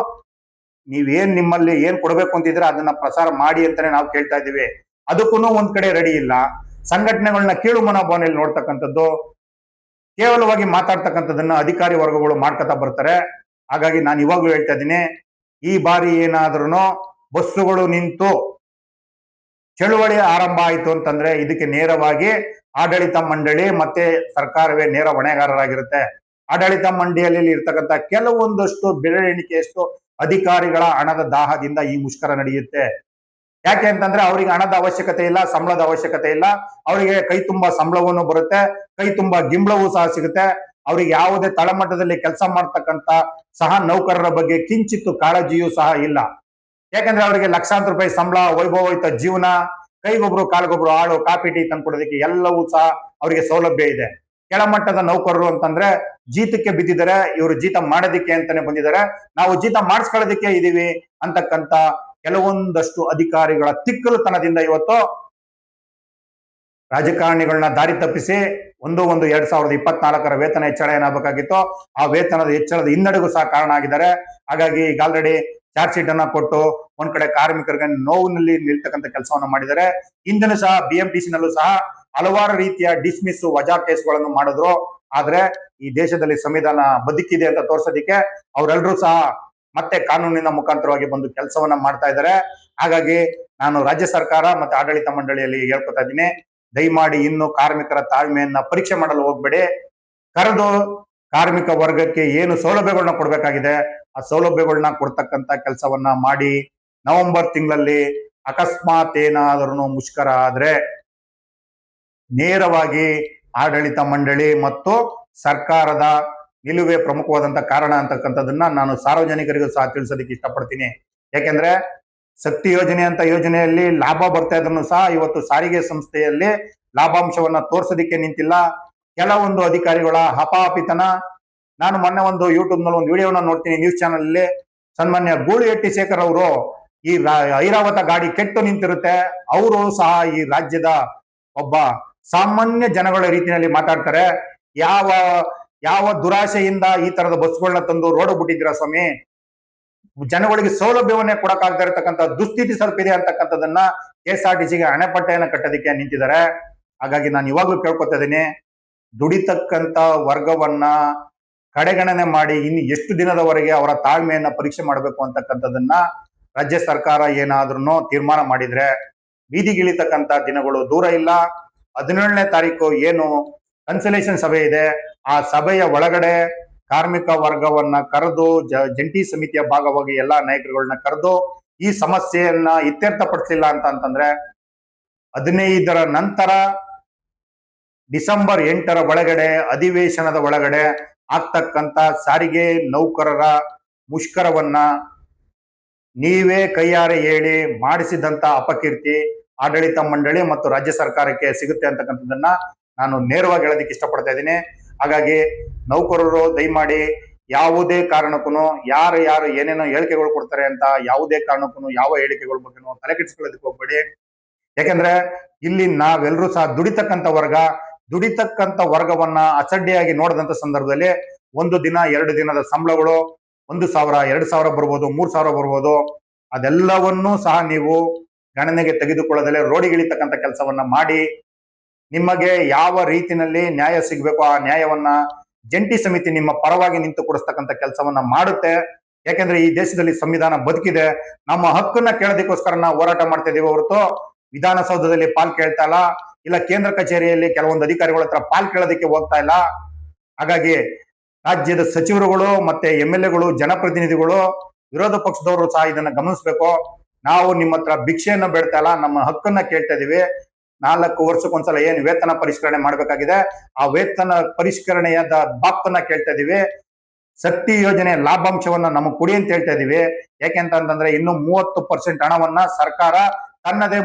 ನೀವೇನ್ ನಿಮ್ಮಲ್ಲಿ ಏನ್ ಕೊಡ್ಬೇಕು ಅಂತಿದ್ರೆ ಅದನ್ನ ಪ್ರಸಾರ ಮಾಡಿ ಅಂತಾನೆ ನಾವು ಕೇಳ್ತಾ ಇದ್ದೀವಿ. ಅದಕ್ಕೂ ಒಂದ್ ಕಡೆ ರೆಡಿ ಇಲ್ಲ. ಸಂಘಟನೆಗಳನ್ನ ಕೀಳು ಮನೋಭಾವನೆಯಲ್ಲಿ ನೋಡ್ತಕ್ಕಂಥದ್ದು, ಕೇವಲವಾಗಿ ಮಾತಾಡ್ತಕ್ಕಂಥದ್ದನ್ನ ಅಧಿಕಾರಿ ವರ್ಗಗಳು ಮಾಡ್ಕೊತಾ ಬರ್ತಾರೆ. ಹಾಗಾಗಿ ನಾನು ಇವಾಗ್ಲೂ ಹೇಳ್ತಾ ಇದ್ದೀನಿ, ಈ ಬಾರಿ ಏನಾದ್ರೂ ಬಸ್ಸುಗಳು ನಿಂತು ಚಳುವಳಿ ಆರಂಭ ಆಯಿತು ಅಂತಂದ್ರೆ ಇದಕ್ಕೆ ನೇರವಾಗಿ ಆಡಳಿತ ಮಂಡಳಿ ಮತ್ತೆ ಸರ್ಕಾರವೇ ನೇರ ಹೊಣೆಗಾರರಾಗಿರುತ್ತೆ. ಆಡಳಿತ ಮಂಡಳಿಯಲ್ಲಿ ಇರ್ತಕ್ಕಂಥ ಕೆಲವೊಂದಷ್ಟು ಬೆರಳೆಣಿಕೆಯಷ್ಟು ಅಧಿಕಾರಿಗಳ ಹಣದ ದಾಹದಿಂದ ಈ ಮುಷ್ಕರ ನಡೆಯುತ್ತೆ. ಯಾಕೆ ಅಂತಂದ್ರೆ ಅವರಿಗೆ ಹಣದ ಅವಶ್ಯಕತೆ ಇಲ್ಲ, ಸಂಬಳದ ಅವಶ್ಯಕತೆ ಇಲ್ಲ. ಅವರಿಗೆ ಕೈ ತುಂಬಾ ಸಂಬಳವನ್ನು ಬರುತ್ತೆ, ಕೈ ತುಂಬಾ ಗಿಂಬಳವೂ ಸಹ ಸಿಗುತ್ತೆ. ಅವ್ರಿಗೆ ಯಾವುದೇ ತಳಮಟ್ಟದಲ್ಲಿ ಕೆಲಸ ಮಾಡ್ತಕ್ಕಂಥ ಸಹ ನೌಕರರ ಬಗ್ಗೆ ಕಿಂಚಿತ್ತು ಕಾಳಜಿಯೂ ಸಹ ಇಲ್ಲ. ಯಾಕಂದ್ರೆ ಅವರಿಗೆ ಲಕ್ಷಾಂತರ ರೂಪಾಯಿ ಸಂಬಳ, ವೈಭವಯುತ ಜೀವನ, ಕೈಗೊಬ್ರು ಕಾಲ್ಗೊಬ್ರು ಆಳು, ಕಾಫಿ ಟೀ ತಂದ್ಕೊಡೋದಕ್ಕೆ ಎಲ್ಲವೂ ಸಹ ಅವರಿಗೆ ಸೌಲಭ್ಯ ಇದೆ. ಕೆಳಮಟ್ಟದ ನೌಕರರು ಅಂತಂದ್ರೆ ಜೀತಕ್ಕೆ ಬಿದ್ದಿದ್ದಾರೆ, ಇವರು ಜೀತ ಮಾಡೋದಿಕ್ಕೆ ಅಂತಾನೆ ಬಂದಿದ್ದಾರೆ, ನಾವು ಜೀತ ಮಾಡಿಸ್ಕೊಳ್ಳೋದಿಕ್ಕೆ ಇದೀವಿ ಅಂತಕ್ಕಂಥ ಕೆಲವೊಂದಷ್ಟು ಅಧಿಕಾರಿಗಳ ತಿಕ್ಕಲುತನದಿಂದ ಇವತ್ತು ರಾಜಕಾರಣಿಗಳನ್ನ ದಾರಿ ತಪ್ಪಿಸಿ 1/1/2024 ವೇತನ ಹೆಚ್ಚಳ ಏನಾಗಬೇಕಾಗಿತ್ತು ಆ ವೇತನದ ಹೆಚ್ಚಳದ ಹಿನ್ನಡೆಗೂ ಸಹ ಕಾರಣ ಆಗಿದ್ದಾರೆ. ಹಾಗಾಗಿ ಈಗ ಆಲ್ರೆಡಿ ಚಾರ್ಜ್ ಶೀಟ್ ಅನ್ನ ಕೊಟ್ಟು ಒಂದ್ ಕಡೆ ಕಾರ್ಮಿಕರಿಗೆ ನೋವಿನಲ್ಲಿ ನಿಲ್ತಕ್ಕಂಥ ಕೆಲಸವನ್ನ ಮಾಡಿದ್ದಾರೆ. ಹಿಂದೆನೂ ಸಹ BMTC ನಲ್ಲೂ ಸಹ ಹಲವಾರು ರೀತಿಯ ಡಿಸ್ಮಿಸ್ ವಜಾ ಕೇಸ್ಗಳನ್ನು ಮಾಡಿದ್ರು. ಆದ್ರೆ ಈ ದೇಶದಲ್ಲಿ ಸಂವಿಧಾನ ಬದುಕಿದೆ ಅಂತ ತೋರ್ಸೋದಿಕ್ಕೆ ಅವರೆಲ್ಲರೂ ಸಹ ಮತ್ತೆ ಕಾನೂನಿನ ಮುಖಾಂತರವಾಗಿ ಬಂದು ಕೆಲಸವನ್ನ ಮಾಡ್ತಾ ಇದ್ದಾರೆ. ಹಾಗಾಗಿ ನಾನು ರಾಜ್ಯ ಸರ್ಕಾರ ಮತ್ತೆ ಆಡಳಿತ ಮಂಡಳಿಯಲ್ಲಿ ಹೇಳ್ಕೊತಾ ಇದ್ದೀನಿ, ದಯಮಾಡಿ ಇನ್ನು ಕಾರ್ಮಿಕರ ತಾಳ್ಮೆಯನ್ನ ಪರೀಕ್ಷೆ ಮಾಡಲು ಹೋಗ್ಬೇಡಿ. ಕರೆದು ಕಾರ್ಮಿಕ ವರ್ಗಕ್ಕೆ ಏನು ಸೌಲಭ್ಯಗಳನ್ನ ಕೊಡ್ಬೇಕಾಗಿದೆ ಆ ಸೌಲಭ್ಯಗಳನ್ನ ಕೊಡ್ತಕ್ಕಂತ ಕೆಲಸವನ್ನ ಮಾಡಿ. ನವೆಂಬರ್ ತಿಂಗಳಲ್ಲಿ ಅಕಸ್ಮಾತ್ ಏನಾದರೂ ಮುಷ್ಕರ ಆದ್ರೆ ನೇರವಾಗಿ ಆಡಳಿತ ಮಂಡಳಿ ಮತ್ತು ಸರ್ಕಾರದ ನಿಲುವೇ ಪ್ರಮುಖವಾದಂತ ಕಾರಣ ಅಂತಕ್ಕಂಥದ್ದನ್ನ ನಾನು ಸಾರ್ವಜನಿಕರಿಗೂ ಸಹ ತಿಳಿಸೋದಕ್ಕೆ ಇಷ್ಟಪಡ್ತೀನಿ. ಯಾಕೆಂದ್ರೆ ಶಕ್ತಿ ಯೋಜನೆ ಅಂತ ಯೋಜನೆಯಲ್ಲಿ ಲಾಭ ಬರ್ತಾ ಇದ್ರು ಸಹ ಇವತ್ತು ಸಾರಿಗೆ ಸಂಸ್ಥೆಯಲ್ಲಿ ಲಾಭಾಂಶವನ್ನ ತೋರ್ಸೋದಿಕ್ಕೆ ನಿಂತಿಲ್ಲ. ಕೆಲವೊಂದು ಅಧಿಕಾರಿಗಳ ಹಪಾಪಿತನ. ನಾನು ಮೊನ್ನೆ ಒಂದು ಯೂಟ್ಯೂಬ್ ನಲ್ಲಿ ಒಂದು ವಿಡಿಯೋನ ನೋಡ್ತೀನಿ, ನ್ಯೂಸ್ ಚಾನಲ್ ಅಲ್ಲಿ ಸನ್ಮಾನ್ಯ ಗೂಳಿಹಟ್ಟಿ ಶೇಖರ್ ಅವರು ಈ ಐರಾವತ ಗಾಡಿ ಕೆಟ್ಟು ನಿಂತಿರುತ್ತೆ, ಅವರು ಸಹ ಈ ರಾಜ್ಯದ ಒಬ್ಬ ಸಾಮಾನ್ಯ ಜನಗಳ ರೀತಿಯಲ್ಲಿ ಮಾತಾಡ್ತಾರೆ. ಯಾವ ದುರಾಶೆಯಿಂದ ಈ ತರದ ಬಸ್ಗಳನ್ನ ತಂದು ರೋಡ್ ಬಿಟ್ಟಿದ್ದೀರಾ ಸ್ವಾಮಿ, ಜನಗಳಿಗೆ ಸೌಲಭ್ಯವನ್ನೇ ಕೊಡಕ್ಕಾಗದೇ ಇರತಕ್ಕಂಥ ದುಸ್ಥಿತಿ ಸ್ವಲ್ಪ ಇದೆ ಅಂತಕ್ಕಂಥದನ್ನ KSRTCಗೆ ಹಣೆಪಟ್ಟೆಯನ್ನ ಕಟ್ಟೋದಕ್ಕೆ ನಿಂತಿದ್ದಾರೆ. ಹಾಗಾಗಿ ನಾನು ಇವಾಗ್ಲೂ ಕೇಳ್ಕೊತಾ ಇದ್ದೀನಿ, ದುಡಿತಕ್ಕಂತ ವರ್ಗವನ್ನ ಕಡೆಗಣನೆ ಮಾಡಿ ಇನ್ನು ಎಷ್ಟು ದಿನದವರೆಗೆ ಅವರ ತಾಳ್ಮೆಯನ್ನ ಪರೀಕ್ಷೆ ಮಾಡಬೇಕು ಅಂತಕ್ಕಂಥದನ್ನ ರಾಜ್ಯ ಸರ್ಕಾರ ಏನಾದ್ರೂ ತೀರ್ಮಾನ ಮಾಡಿದ್ರೆ ಬೀದಿಗಿಳಿತಕ್ಕಂತ ದಿನಗಳು ದೂರ ಇಲ್ಲ. 17ನೇ ತಾರೀಕು ಏನು ಕನ್ಸಲೇಷನ್ ಸಭೆ ಇದೆ, ಆ ಸಭೆಯ ಒಳಗಡೆ ಕಾರ್ಮಿಕ ವರ್ಗವನ್ನ ಕರೆದು ಜಂಟಿ ಸಮಿತಿಯ ಭಾಗವಾಗಿ ಎಲ್ಲಾ ನಾಯಕರುಗಳನ್ನ ಕರೆದು ಈ ಸಮಸ್ಯೆಯನ್ನ ಇತ್ಯರ್ಥಪಡಿಸಲಿಲ್ಲ ಅಂತಂದ್ರೆ 15ರ ನಂತರ ಡಿಸೆಂಬರ್ 8ರ ಒಳಗಡೆ ಅಧಿವೇಶನದ ಒಳಗಡೆ ಆಗ್ತಕ್ಕಂತ ಸಾರಿಗೆ ನೌಕರರ ಮುಷ್ಕರವನ್ನ ನೀವೇ ಕೈಯಾರೆ ಹೇಳಿ ಮಾಡಿಸಿದಂತ ಅಪಕೀರ್ತಿ ಆಡಳಿತ ಮಂಡಳಿ ಮತ್ತು ರಾಜ್ಯ ಸರ್ಕಾರಕ್ಕೆ ಸಿಗುತ್ತೆ ಅಂತಕ್ಕಂಥದ್ದನ್ನ ನಾನು ನೇರವಾಗಿ ಹೇಳೋದಕ್ಕೆ ಇಷ್ಟಪಡ್ತಾ ಇದ್ದೀನಿ. ಹಾಗಾಗಿ ನೌಕರರು ದಯಮಾಡಿ ಯಾವುದೇ ಕಾರಣಕ್ಕೂ ಯಾರು ಏನೇನೋ ಹೇಳಿಕೆಗಳು ಕೊಡ್ತಾರೆ ಅಂತ ಯಾವುದೇ ಕಾರಣಕ್ಕೂ ಯಾವ ಹೇಳಿಕೆಗಳ ಬಗ್ಗೆನೂ ತಲೆ ಕೆಡಿಸ್ಕೊಳ್ಳೋದಕ್ಕೆ ಹೋಗ್ಬೇಡಿ. ಯಾಕಂದ್ರೆ ಇಲ್ಲಿ ನಾವೆಲ್ಲರೂ ಸಹ ದುಡಿತಕ್ಕಂತ ವರ್ಗವನ್ನ ಅಸಡ್ಡೆಯಾಗಿ ನೋಡಿದಂತ ಸಂದರ್ಭದಲ್ಲಿ 1 ದಿನ 2 ದಿನದ ಸಂಬಳಗಳು 1,000 2,000 ಬರ್ಬೋದು, 3,000 ಬರ್ಬೋದು, ಅದೆಲ್ಲವನ್ನೂ ಸಹ ನೀವು ಗಣನೆಗೆ ತೆಗೆದುಕೊಳ್ಳದಲ್ಲೇ ರೋಡಿಗಿಳಿತಕ್ಕಂಥ ಕೆಲಸವನ್ನ ಮಾಡಿ ನಿಮಗೆ ಯಾವ ರೀತಿನಲ್ಲಿ ನ್ಯಾಯ ಸಿಗಬೇಕು ಆ ನ್ಯಾಯವನ್ನ ಜಂಟಿ ಸಮಿತಿ ನಿಮ್ಮ ಪರವಾಗಿ ನಿಂತು ಕೊಡಿಸ್ತಕ್ಕಂಥ ಕೆಲಸವನ್ನ ಮಾಡುತ್ತೆ. ಯಾಕೆಂದ್ರೆ ಈ ದೇಶದಲ್ಲಿ ಸಂವಿಧಾನ ಬದುಕಿದೆ. ನಮ್ಮ ಹಕ್ಕನ್ನ ಕೇಳೋದಕ್ಕೋಸ್ಕರ ನಾವು ಹೋರಾಟ ಮಾಡ್ತಾ ಇದೀವಿ ಹೊರತು ವಿಧಾನಸೌಧದಲ್ಲಿ ಪಾಲ್ ಕೇಳ್ತಾ ಇಲ್ಲ, ಇಲ್ಲ ಕೇಂದ್ರ ಕಚೇರಿಯಲ್ಲಿ ಕೆಲವೊಂದು ಅಧಿಕಾರಿಗಳ ಹತ್ರ ಪಾಲ್ ಕೇಳೋದಕ್ಕೆ ಹೋಗ್ತಾ ಇಲ್ಲ. ಹಾಗಾಗಿ ರಾಜ್ಯದ ಸಚಿವರುಗಳು ಮತ್ತೆ MLAಗಳು, ಜನಪ್ರತಿನಿಧಿಗಳು, ವಿರೋಧ ಪಕ್ಷದವರು ಸಹ ಇದನ್ನ ಗಮನಿಸಬೇಕು. ನಾವು ನಿಮ್ಮ ಹತ್ರ ಭಿಕ್ಷೆಯನ್ನ ಬೇಡ್ತಾ ಇಲ್ಲ, ನಮ್ಮ ಹಕ್ಕನ್ನ ಕೇಳ್ತಾ ಇದೀವಿ. 4 ವರ್ಷಕ್ಕೊಂದ್ಸಲ ಏನು ವೇತನ ಪರಿಷ್ಕರಣೆ ಮಾಡಬೇಕಾಗಿದೆ ಆ ವೇತನ ಪರಿಷ್ಕರಣೆಯ ಬಾಪ್ತನ್ನ ಕೇಳ್ತಾ ಇದೀವಿ. ಶಕ್ತಿ ಯೋಜನೆ ಲಾಭಾಂಶವನ್ನ ನಮಗೆ ಕೊಡಿ ಅಂತ ಹೇಳ್ತಾ ಇದೀವಿ. ಯಾಕೆಂತಂದ್ರೆ ಇನ್ನು 30% ಹಣವನ್ನ ಸರ್ಕಾರ ತನ್ನದೇ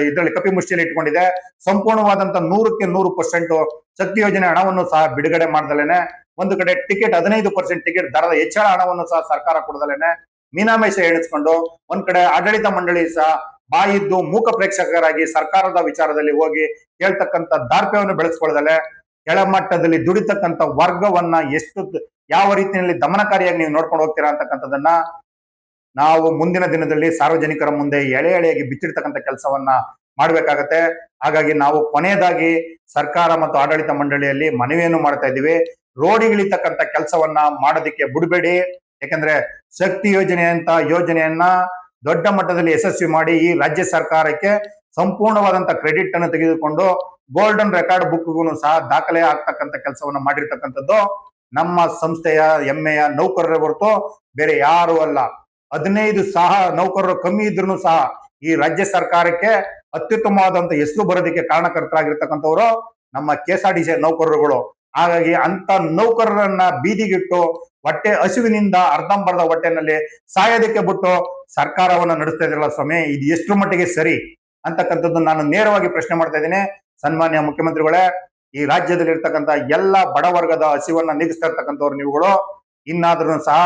ಇದರಲ್ಲಿ ಕಪಿಮುಷ್ಟಿಯಲ್ಲಿ ಇಟ್ಕೊಂಡಿದೆ. ಸಂಪೂರ್ಣವಾದಂತ 100ಕ್ಕೆ 100% ಶಕ್ತಿ ಯೋಜನೆ ಹಣವನ್ನು ಸಹ ಬಿಡುಗಡೆ ಮಾಡ್ದಲೇನೆ, ಒಂದು ಕಡೆ ಟಿಕೆಟ್ 15% ಟಿಕೆಟ್ ದರದ ಹೆಚ್ಚಳ ಹಣವನ್ನು ಸಹ ಸರ್ಕಾರ ಕೊಡದಲೇನೆ ಮೀನಾಮೇಷ ಎಣಿಸ್ಕೊಂಡು ಒಂದ್ ಕಡೆ ಆಡಳಿತ ಮಂಡಳಿ ಸಹ ಬಾಯಿದ್ದು ಮೂಕ ಪ್ರೇಕ್ಷಕರಾಗಿ ಸರ್ಕಾರದ ವಿಚಾರದಲ್ಲಿ ಹೋಗಿ ಕೇಳ್ತಕ್ಕಂಥ ದಾರ್ಢ್ಯವನ್ನು ಬೆಳೆಸ್ಕೊಳ್ದಲೆ ಕೆಳಮಟ್ಟದಲ್ಲಿ ದುಡಿತಕ್ಕಂಥ ವರ್ಗವನ್ನ ಯಾವ ರೀತಿಯಲ್ಲಿ ದಮನಕಾರಿಯಾಗಿ ನೀವು ನೋಡ್ಕೊಂಡು ಹೋಗ್ತೀರಾ ಅಂತಕ್ಕಂಥದ್ದನ್ನ ನಾವು ಮುಂದಿನ ದಿನದಲ್ಲಿ ಸಾರ್ವಜನಿಕರ ಮುಂದೆ ಎಳೆಯಾಗಿ ಬಿಚ್ಚಿಡ್ತಕ್ಕಂಥ ಕೆಲಸವನ್ನ ಮಾಡ್ಬೇಕಾಗತ್ತೆ. ಹಾಗಾಗಿ ನಾವು ಕೊನೆಯದಾಗಿ ಸರ್ಕಾರ ಮತ್ತು ಆಡಳಿತ ಮಂಡಳಿಯಲ್ಲಿ ಮನವಿಯನ್ನು ಮಾಡ್ತಾ ಇದ್ದೀವಿ, ರೋಡಿಗಿಳಿತಕ್ಕಂಥ ಕೆಲಸವನ್ನ ಮಾಡೋದಕ್ಕೆ ಬಿಡಬೇಡಿ. ಯಾಕಂದ್ರೆ ಶಕ್ತಿ ಯೋಜನೆಯನ್ನ ದೊಡ್ಡ ಮಟ್ಟದಲ್ಲಿ ಯಶಸ್ವಿ ಮಾಡಿ ಈ ರಾಜ್ಯ ಸರ್ಕಾರಕ್ಕೆ ಸಂಪೂರ್ಣವಾದಂತ ಕ್ರೆಡಿಟ್ ಅನ್ನು ತೆಗೆದುಕೊಂಡು ಗೋಲ್ಡನ್ ರೆಕಾರ್ಡ್ ಬುಕ್ಗೂ ಸಹ ದಾಖಲೆ ಆಗ್ತಕ್ಕಂಥ ಕೆಲಸವನ್ನ ಮಾಡಿರ್ತಕ್ಕಂಥದ್ದು ನಮ್ಮ ಸಂಸ್ಥೆಯ ಹೆಮ್ಮೆಯ ನೌಕರರೇ ಹೊರತು ಬೇರೆ ಯಾರು ಅಲ್ಲ. 15 ಸಹ ನೌಕರರು ಕಮ್ಮಿ ಇದ್ರು ಸಹ ಈ ರಾಜ್ಯ ಸರ್ಕಾರಕ್ಕೆ ಅತ್ಯುತ್ತಮವಾದಂತ ಹೆಸರು ಬರೋದಕ್ಕೆ ಕಾರಣಕರ್ತರಾಗಿರ್ತಕ್ಕಂಥವ್ರು ನಮ್ಮ KSRTC ನೌಕರರುಗಳು. ಹಾಗಾಗಿ ಅಂತ ನೌಕರರನ್ನ ಬೀದಿಗಿಟ್ಟು ಹೊಟ್ಟೆ ಹಸಿವಿನಿಂದ ಅರ್ಧಂಬರ್ಧ ಹೊಟ್ಟೆನಲ್ಲಿ ಸಾಯೋದಕ್ಕೆ ಬಿಟ್ಟು ಸರ್ಕಾರವನ್ನ ನಡೆಸ್ತಾ ಇದ್ರಲ್ಲ ಸ್ವಾಮಿ, ಇದು ಎಷ್ಟು ಮಟ್ಟಿಗೆ ಸರಿ ಅಂತಕ್ಕಂಥದ್ದು ನಾನು ನೇರವಾಗಿ ಪ್ರಶ್ನೆ ಮಾಡ್ತಾ ಇದ್ದೀನಿ. ಸನ್ಮಾನ್ಯ ಮುಖ್ಯಮಂತ್ರಿಗಳೇ, ಈ ರಾಜ್ಯದಲ್ಲಿ ಇರ್ತಕ್ಕಂಥ ಎಲ್ಲ ಬಡವರ್ಗದ ಹಸಿವನ್ನ ನೀಗಿಸ್ತಾ ಇರ್ತಕ್ಕಂಥವ್ರು ನೀವುಗಳು. ಇನ್ನಾದ್ರೂ ಸಹ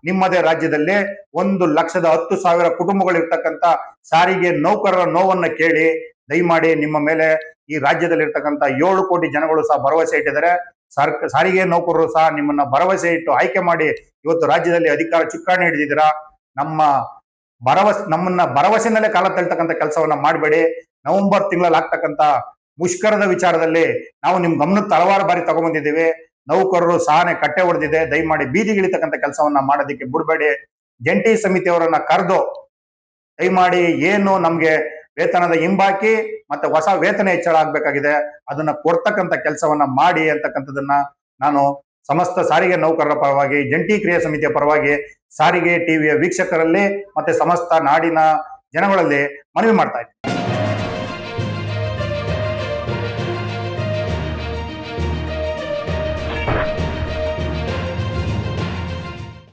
ನಿಮ್ಮದೇ ರಾಜ್ಯದಲ್ಲಿ 1,10,000 ಕುಟುಂಬಗಳು ಇರ್ತಕ್ಕಂಥ ಸಾರಿಗೆ ನೌಕರರ ನೋವನ್ನ ಕೇಳಿ ದಯಮಾಡಿ ನಿಮ್ಮ ಮೇಲೆ ಈ ರಾಜ್ಯದಲ್ಲಿ ಇರ್ತಕ್ಕಂಥ 7 ಕೋಟಿ ಜನಗಳು ಸಹ ಭರವಸೆ ಇಟ್ಟಿದ್ದಾರೆ. ಸಾರಿಗೆ ನೌಕರರು ಸಹ ನಿಮ್ಮನ್ನ ಭರವಸೆ ಇಟ್ಟು ಆಯ್ಕೆ ಮಾಡಿ ಇವತ್ತು ರಾಜ್ಯದಲ್ಲಿ ಅಧಿಕಾರ ಚುಕ್ಕಾಣಿ ಹಿಡಿದಿದ್ದೀರಾ. ನಮ್ಮನ್ನ ಭರವಸೆನಲ್ಲೇ ಕಾಲ ತಳ್ತಕ್ಕಂಥ ಕೆಲಸವನ್ನ ಮಾಡಬೇಡಿ. ನವೆಂಬರ್ ತಿಂಗಳಲ್ಲಿ ಆಗ್ತಕ್ಕಂಥ ಮುಷ್ಕರದ ವಿಚಾರದಲ್ಲಿ ನಾವು ನಿಮ್ ಗಮನಕ್ಕೆ ಹಲವಾರು ಬಾರಿ ತಗೊಂಡ್ಬಂದಿದ್ದೀವಿ. ನೌಕರರು ಸಹನೆ ಕಟ್ಟೆ ಹೊಡೆದಿದೆ. ದಯಮಾಡಿ ಬೀದಿಗಿಳಿತಕ್ಕಂಥ ಕೆಲಸವನ್ನ ಮಾಡೋದಕ್ಕೆ ಬಿಡಬೇಡಿ. ಜಂಟಿ ಸಮಿತಿಯವರನ್ನ ಕರೆದು ದಯಮಾಡಿ ಏನು ನಮ್ಗೆ ವೇತನದ ಹಿಂಬಾಕಿ ಮತ್ತೆ ಹೊಸ ವೇತನ ಹೆಚ್ಚಳ ಆಗ್ಬೇಕಾಗಿದೆ ಅದನ್ನ ಕೊಡ್ತಕ್ಕಂಥ ಕೆಲಸವನ್ನ ಮಾಡಿ ಅಂತಕ್ಕಂಥದನ್ನ ನಾನು ಸಮಸ್ತ ಸಾರಿಗೆ ನೌಕರರ ಪರವಾಗಿ, ಜಂಟಿ ಕ್ರಿಯಾ ಸಮಿತಿಯ ಪರವಾಗಿ, ಸಾರಿಗೆ ಟಿವಿಯ ವೀಕ್ಷಕರಲ್ಲಿ ಮತ್ತೆ ಸಮಸ್ತ ನಾಡಿನ ಜನಗಳಲ್ಲಿ ಮನವಿ ಮಾಡ್ತಾ ಇದ್ದೀನಿ.